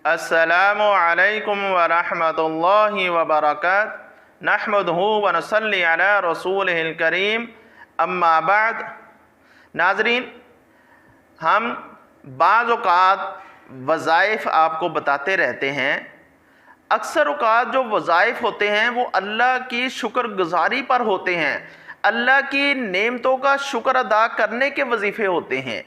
السلام علیکم ورحمۃ اللہ وبرکاتہ نحمدہ ونصلی علی رسولہ الکریم اما بعد۔ ناظرین، ہم بعض اوقات وظائف آپ کو بتاتے رہتے ہیں۔ اکثر اوقات جو وظائف ہوتے ہیں وہ اللہ کی شکر گزاری پر ہوتے ہیں، اللہ کی نعمتوں کا شکر ادا کرنے کے وظیفے ہوتے ہیں۔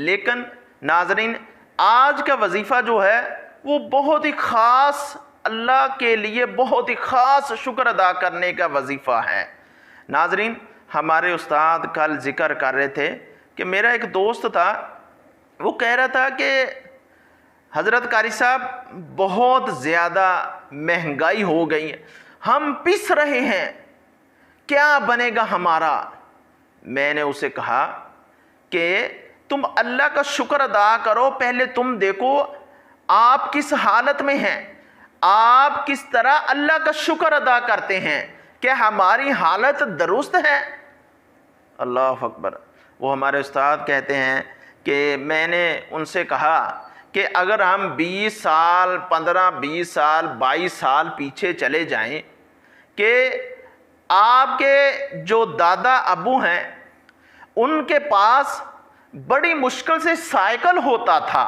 لیکن ناظرین، آج کا وظیفہ جو ہے وہ بہت ہی خاص، اللہ کے لیے بہت ہی خاص شکر ادا کرنے کا وظیفہ ہے۔ ناظرین، ہمارے استاد کل ذکر کر رہے تھے کہ میرا ایک دوست تھا، وہ کہہ رہا تھا کہ حضرت قاری صاحب بہت زیادہ مہنگائی ہو گئی ہے، ہم پس رہے ہیں، کیا بنے گا ہمارا؟ میں نے اسے کہا کہ تم اللہ کا شکر ادا کرو، پہلے تم دیکھو آپ کس حالت میں ہیں، آپ کس طرح اللہ کا شکر ادا کرتے ہیں، کیا ہماری حالت درست ہے؟ اللہ اکبر۔ وہ ہمارے استاد کہتے ہیں کہ میں نے ان سے کہا کہ اگر ہم 20 سال 15 20 سال 22 سال پیچھے چلے جائیں کہ آپ کے جو دادا ابو ہیں ان کے پاس بڑی مشکل سے سائیکل ہوتا تھا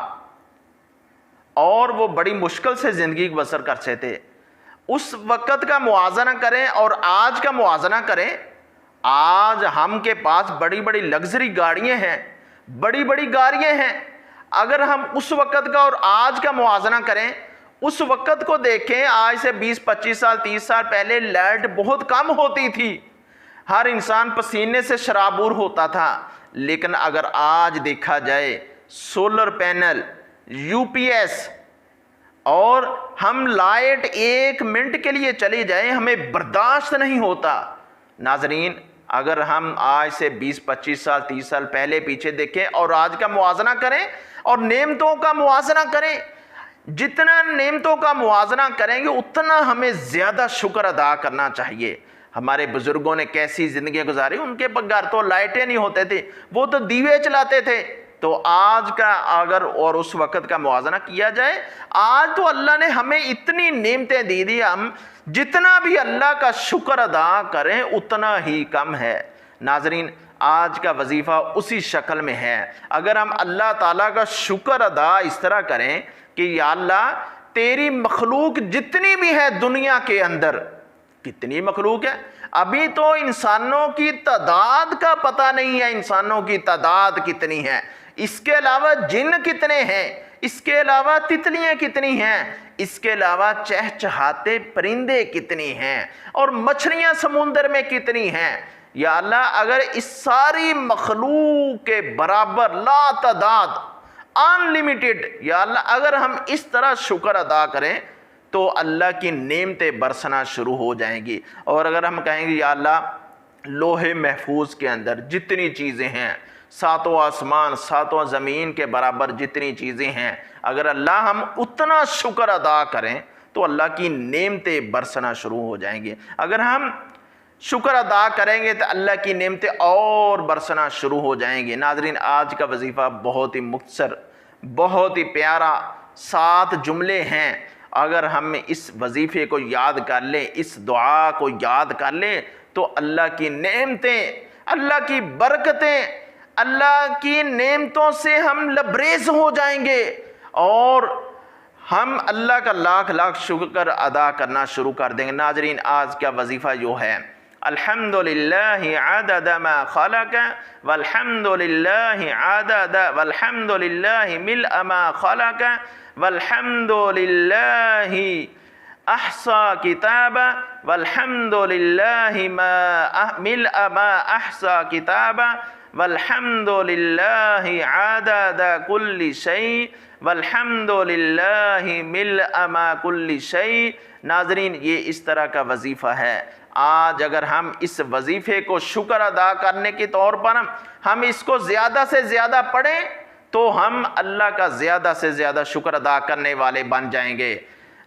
اور وہ بڑی مشکل سے زندگی بسر کرتے تھے، اس وقت کا موازنہ کریں اور آج کا موازنہ کریں۔ آج ہم کے پاس بڑی بڑی لگژری گاڑیاں ہیں، بڑی بڑی گاڑیاں ہیں۔ اگر ہم اس وقت کا اور آج کا موازنہ کریں، اس وقت کو دیکھیں، آج سے 20 25 سال 30 سال پہلے لائٹ بہت کم ہوتی تھی، ہر انسان پسینے سے شرابور ہوتا تھا۔ لیکن اگر آج دیکھا جائے solar panel, U P S, اور ہم لائٹ 1 منٹ کے لیے چلی جائیں ہمیں برداشت نہیں ہوتا۔ ناظرین، اگر ہم آج سے 20 25 سال 30 سال پہلے پیچھے دیکھیں اور آج کا موازنہ کریں اور نعمتوں کا موازنہ کریں، جتنا نعمتوں کا موازنہ کریں گے اتنا ہمیں زیادہ شکر ادا کرنا چاہیے۔ ہمارے بزرگوں نے کیسی زندگی گزاری، ان کے گھر تو لائٹیں نہیں ہوتے تھے، وہ تو دیوے چلاتے تھے۔ تو آج کا اگر اور اس وقت کا موازنہ کیا جائے، آج تو اللہ نے ہمیں اتنی نعمتیں دی دی، ہم جتنا بھی اللہ کا شکر ادا کریں اتنا ہی کم ہے۔ ناظرین، آج کا وظیفہ اسی شکل میں ہے۔ اگر ہم اللہ تعالیٰ کا شکر ادا اس طرح کریں کہ یا اللہ تیری مخلوق جتنی بھی ہے دنیا کے اندر، کتنی مخلوق ہے، ابھی تو انسانوں کی تعداد کا پتہ نہیں ہے، انسانوں کی تعداد کتنی ہے، اس کے علاوہ جن کتنے ہیں، اس کے علاوہ تتلیاں کتنی ہیں، اس کے علاوہ چہچہاتے پرندے کتنی ہیں، اور مچھلیاں سمندر میں کتنی ہیں۔ یا اللہ اگر اس ساری مخلوق کے برابر لا تعداد انلیمیٹڈ، یا اللہ اگر ہم اس طرح شکر ادا کریں تو اللہ کی نعمتیں برسنا شروع ہو جائیں گی۔ اور اگر ہم کہیں گے یا اللہ لوح محفوظ کے اندر جتنی چیزیں ہیں، 7 آسمان 7 زمین کے برابر جتنی چیزیں ہیں، اگر اللہ ہم اتنا شکر ادا کریں تو اللہ کی نعمتیں برسنا شروع ہو جائیں گی۔ اگر ہم شکر ادا کریں گے تو اللہ کی نعمتیں اور برسنا شروع ہو جائیں گی۔ ناظرین، آج کا وظیفہ بہت ہی مختصر، بہت ہی پیارا، 7 جملے ہیں۔ اگر ہم اس وظیفے کو یاد کر لیں، اس دعا کو یاد کر لیں تو اللہ کی نعمتیں، اللہ کی برکتیں، اللہ کی نعمتوں سے ہم لبریز ہو جائیں گے اور ہم اللہ کا لاکھ لاکھ شکر ادا کرنا شروع کر دیں گے۔ ناظرین، آج کا وظیفہ جو ہے الحمدللہ عدد ما خلق والحمدللہ عدد والحمدللہ ملء ما خلق والحمدللہ احصا کتابا والحمدللہ ملء ما احصا کتابا والحمدللہ عدد کل شیء والحمدللہ ملء ما کل شیء۔ ناظرین، یہ اس طرح کا وظیفہ ہے۔ آج اگر ہم اس وظیفے کو شکر ادا کرنے کے طور پر ہم اس کو زیادہ سے زیادہ پڑھیں تو ہم اللہ کا زیادہ سے زیادہ شکر ادا کرنے والے بن جائیں گے۔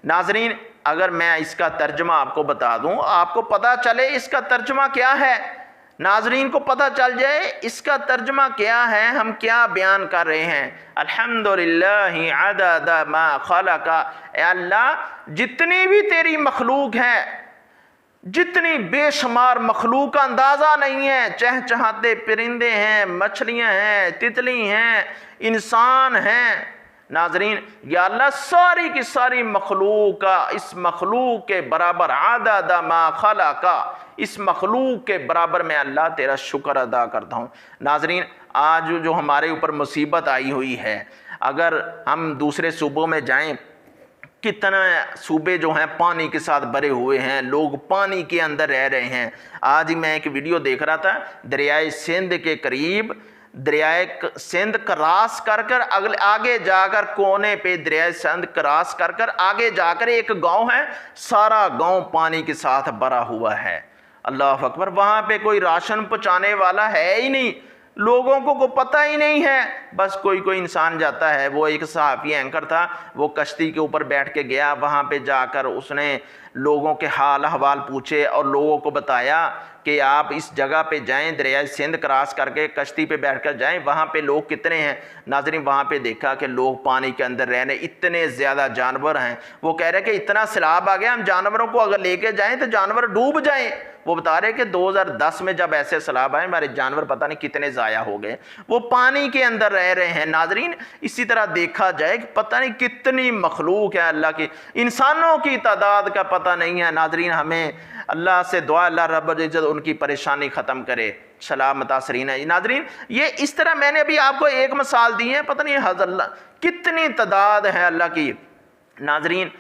ناظرین، اگر میں اس کا ترجمہ آپ کو بتا دوں، آپ کو پتہ چلے اس کا ترجمہ کیا ہے۔ नाजरीन को पता चल जाए इसका तर्जमा क्या है, हम क्या बयान कर रहे हैं। अल्हम्दुलिल्लाहि अदद मा खलका, ए अल्लाह जितनी भी तेरी मखलूक है, जितनी बेशुमार मखलूक का अंदाज़ा नहीं है, चहचहाते परिंदे हैं, मछलियां हैं, तितली हैं, इंसान हैं। नाजरीन या अल्लाह सारी की सारी मखलूक का, इस मखलूक के बराबर आदद मा खलका, इस मखलूक के बराबर मैं अल्लाह तेरा शुक्र अदा करता हूँ। नाजरीन आज जो हमारे ऊपर मुसीबत आई हुई है, अगर हम दूसरे सूबों में जाएं, कितना सूबे जो हैं पानी के साथ भरे हुए हैं, लोग पानी के अंदर रह रहे हैं। आज ही मैं एक वीडियो देख रहा था, दरियाए सिंध के करीब दरियाए सिंध क्रॉस कर कर अगले आगे जाकर कोने पे दरियाए सिंध क्रॉस कर कर आगे जाकर एक गांव है, सारा गांव पानी के साथ भरा हुआ है। अल्लाह अकबर। वहाँ पे कोई राशन पहुँचाने वाला है ही नहीं, लोगों को पता ही नहीं है। बस कोई इंसान जाता है, वो एक सहाफ़ी एंकर था, वो कश्ती के ऊपर बैठ के गया, वहाँ पे जाकर उसने लोगों के हाल अहवाल पूछे और लोगों को बताया कि आप इस जगह पे जाएं, दरिया सिंध क्रॉस करके कश्ती पे बैठकर जाएं, वहाँ पे लोग कितने हैं। नाज़रीन वहाँ पे देखा कि लोग पानी के अंदर रहने, इतने ज़्यादा जानवर हैं। वो कह रहे कि इतना सैलाब आ गया, हम जानवरों को अगर लेके जाएं तो जानवर डूब जाएं। वो बता रहे कि 2010 में जब ऐसे सैलाब आए, हमारे जानवर पता नहीं कितने ज़ाया हो गए, वो पानी के अंदर रह रहे हैं। नाजरीन इसी तरह देखा जाए कि पता नहीं कितनी मखलूक है अल्लाह की, इंसानों की तादाद का पता नहीं है। नाजरीन हमें अल्लाह से दुआ, अल्लाह रब्बुल इज्जत उनकी परेशानी ख़त्म करे, सलाम मुतासरीन है। नाजरीन ये इस तरह मैंने अभी आपको एक मिसाल दी है, पता नहीं हज़रत कितनी तादाद है अल्लाह की। नाजरीन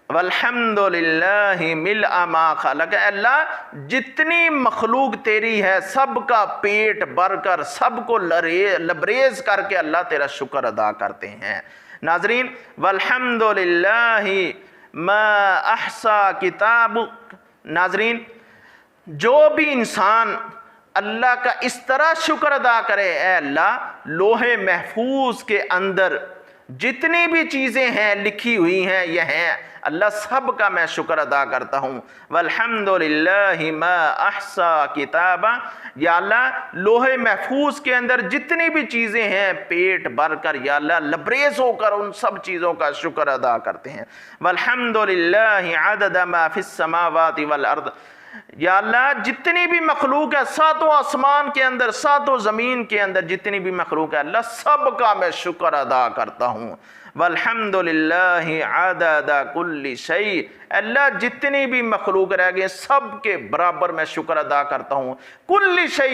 वल्हम्दुलिल्लाहि मिल्अ मा खलक, अल्लाह जितनी मखलूक तेरी है सबका पेट भरकर, सबको लबरेज करके अल्लाह तेरा शुक्र अदा करते हैं। नाजरीन वल्हम्दुलिल्लाहि मा अहसा किताबुक, नाजरीन जो भी इंसान अल्लाह का इस तरह शुक्र अदा करे, ऐ अल्लाह लोहे महफूज के अंदर जितनी भी चीज़ें हैं लिखी हुई हैं, यह हैं अल्लाह सब का मैं शुक्र अदा करता हूँ। वल्हम्दुलिल्लाहि मा अहसा किताबा, या अल्लाह लोहे महफूज के अंदर जितनी भी चीज़ें हैं पेट भर कर या अल्लाह लबरेज होकर उन सब चीज़ों का शुक्र अदा करते हैं। वल्हम्दुलिल्लाहि अदद मा फिस समावाति वल अर्द, या अल्लाह जितनी भी मखलूक है सातों आसमान के अंदर, सातों ज़मीन के अंदर जितनी भी मखलूक है अल्लाह सब का मैं शुक्र अदा करता हूँ। वल्हम्दुलिल्लाहि अदद कुल्ली शै, अल्लाह जितनी भी मखलूक रह गए सब के बराबर मैं शुक्र अदा करता हूँ। कुल्ली शै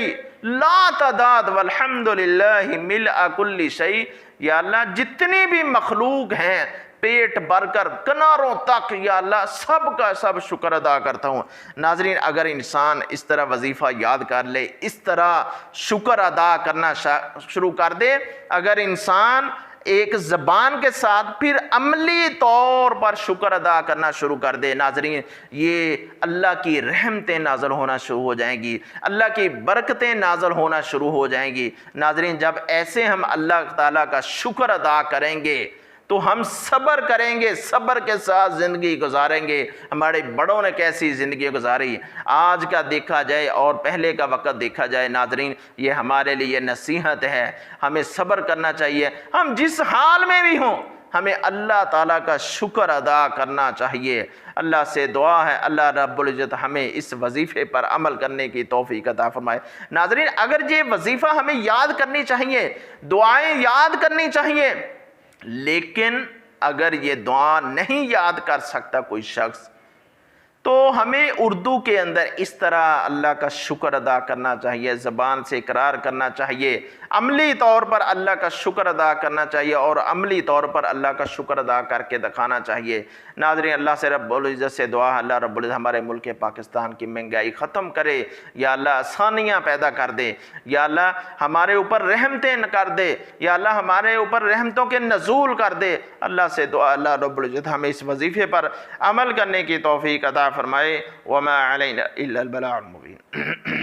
ला तादाद, वल्हम्दुलिल्लाहि मिल्अ कुल्ली शै, या अल्लाह जितनी भी मखलूक हैं पेट भरकर किनारों तक या अल्लाह सब का सब शुक्र अदा करता हूँ। नाजरीन अगर इंसान इस तरह वजीफ़ा याद कर ले, इस तरह शुक्र अदा करना शुरू कर दे, अगर इंसान एक ज़बान के साथ फिर अमली तौर पर शुक्र अदा करना शुरू कर दे, नाजरीन ये अल्लाह की रहमतें नाज़िल होना शुरू हो जाएंगी, अल्लाह की बरकतें नाज़िल होना शुरू हो जाएंगी। नाजरीन जब ऐसे हम अल्लाह ताला का शुक्र अदा करेंगे तो हम सब्र करेंगे, सब्र के साथ ज़िंदगी गुजारेंगे। हमारे बड़ों ने कैसी ज़िंदगी गुजारी, आज का देखा जाए और पहले का वक़्त देखा जाए, नाजरीन ये हमारे लिए नसीहत है। हमें सब्र करना चाहिए, हम जिस हाल में भी हों हमें अल्लाह ताला का शुक्र अदा करना चाहिए। अल्लाह से दुआ है अल्लाह रब्बुल इज़्ज़त हमें इस वजीफ़े पर अमल करने की तौफीक अता फरमाए। नाजरीन अगर ये वजीफ़ा हमें याद करनी चाहिए, दुआएँ याद करनी चाहिए, लेकिन अगर ये दुआ नहीं याद कर सकता कोई शख्स, तो हमें उर्दू के अंदर इस तरह अल्लाह का शुक्र अदा करना चाहिए, ज़बान से इकरार करना चाहिए, अमली तौर पर अल्लाह का शुक्र अदा करना चाहिए और अमली तौर पर अल्लाह का शुक्र अदा करके दिखाना चाहिए। नाज़रीन अल्लाह से रब्बुल इज़्ज़त से दुआ, अल्लाह रब्बुल इज़्ज़त हमारे मुल्क पाकिस्तान की महंगाई ख़त्म करे, या अल्लाह आसानियाँ पैदा कर दे, या अल्लाह हमारे ऊपर रहमतें कर दे, या अल्लाह हमारे ऊपर रहमतों के नज़ूल कर दे। अल्लाह से दुआ अल्लाह रब्बुल इज़्ज़त हमें इस वजीफ़े पर अमल करने की तौफीक अता फरमाए। वमा अलैना इल्लल बलागुल मुबीन।